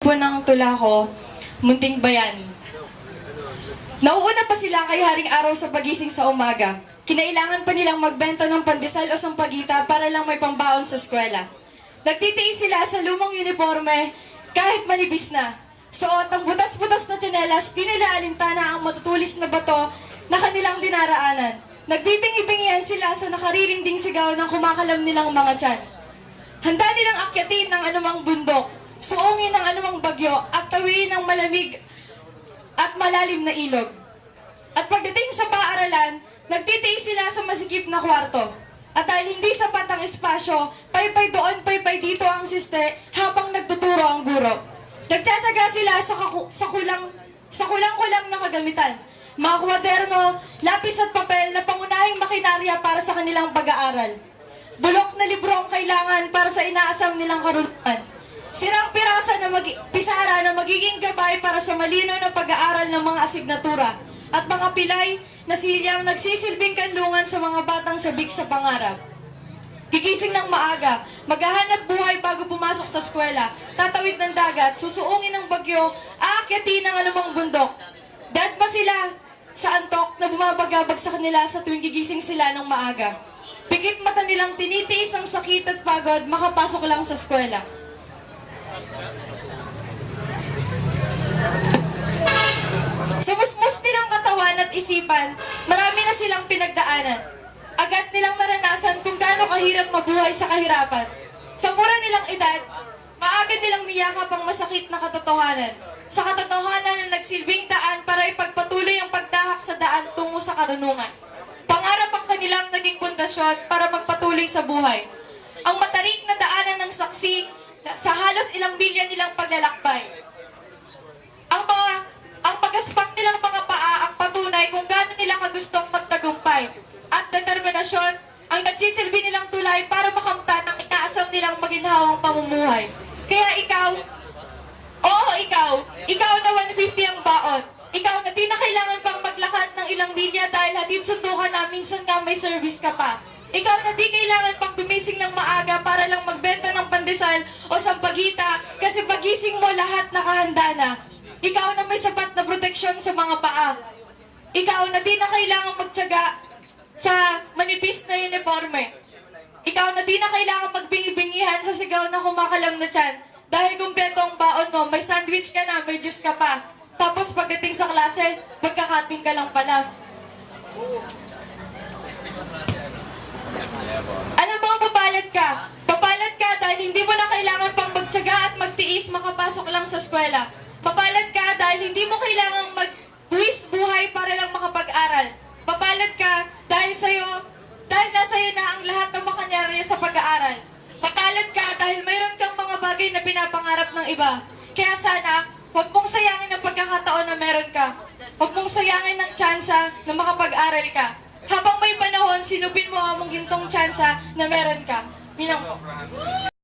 tribo ng Tulaco, Munting Bayani. Nauuna pa sila kay Haring Araw sa pagising sa umaga. Kinailangan pa nilang magbenta ng pandesal o sampagita para lang may pambaon sa eskwela. Nagtitiis sila sa lumang uniforme kahit manipis na. Suot ang butas-butas na tsinelas, di nila alintana ang matutulis na bato na kanilang dinaraanan. Nagbibingi-bingihan sila sa nakaririnding sigaw ng kumakalam nilang mga tiyan. Handa nilang akyatin ng anumang bundok, suungin ng anumang bagyo at tawiin ng malamig at malalim na ilog. At pagdating sa paaralan, nagtitiis sila sa masikip na kwarto. At dahil hindi sapat ang espasyo, paypay doon, paypay dito ang siste habang nagtuturo ang guro. Nagtsatsaga sila sa kulang-kulang na kagamitan. Mga kwaderno, lapis at papel na pangunahing makinarya para sa kanilang pag-aaral. Bulok na libro ang kailangan para sa inaasam nilang karunungan. Sirang pisara na magiging gabay para sa malino na pag-aaral ng mga asignatura. At mga pilay na silyang nagsisilbing kanlungan sa mga batang sabik sa pangarap. Gigising ng maaga, maghahanap buhay bago pumasok sa eskwela, tatawid ng dagat, susuungin ng bagyo, aakyatin ng anumang bundok. Dadma sila sa antok na bumabagabag sa kanila sa tuwing gigising sila ng maaga. Pikit mata nilang tinitiis ng sakit at pagod, makapasok lang sa eskwela. Sa musmus nilang katawan at isipan, marami na silang pinagdaanan. Agad nilang naranasan kung gaano kahirap mabuhay sa kahirapan. Sa mura nilang edad, maaga nilang niyakap ang masakit na katotohanan. Sa katotohanan na nagsilbing daan para ipagpatuloy ang pagdahak sa daan tungo sa karunungan. Pangarap ang kanilang naging pundasyon para magpatuloy sa buhay. Ang matarik na daanan ng saksi sa halos ilang bilyan nilang paglalakbay. Ang pagaspak nilang mga paa ang patunay kung gaano nila kagustong magtagumpay. At determinasyon ang nagsisilbi nilang tulay para makamtan ang inaasam nilang maginhawang pamumuhay. Kaya ikaw na 150 ang baon. Ikaw na di na kailangan pang maglakad ng ilang milya dahil hatid sundo ka na, minsan nga may service ka pa. Ikaw na di kailangan pang gumising ng maaga para lang magbenta ng pandesal o sampagita kasi pagising mo lahat nakahanda na. Ikaw na may sapat na proteksyon sa mga paa. Ikaw na di na kailangan magtiyaga sa manipis na uniforme. Ikaw na di na kailangan magbingi-bingihan sa sigaw na kumakalam na tiyan. Dahil kumpleto ang baon mo, may sandwich ka na, may juice ka pa. Tapos pagdating sa klase, magkakating ka lang pala. Alam mo, papalad ka. Papalad ka dahil hindi mo na kailangan pang magtiyaga at magtiis makapasok lang sa eskwela. Papalad ka dahil hindi mo kailangang magbuwis buhay para lang makapag-aral. Papalad ka dahil nasa iyo na ang lahat ng makanyari sa pag-aaral. Papalad ka dahil mayroon kang mga bagay na pinapangarap ng iba. Kaya sana, huwag mong sayangin ang pagkakataon na meron ka. Huwag mong sayangin ang tsansa na makapag-aral ka. Habang may panahon, sinupin mo ang mong gintong tsansa na meron ka. Yun lang po.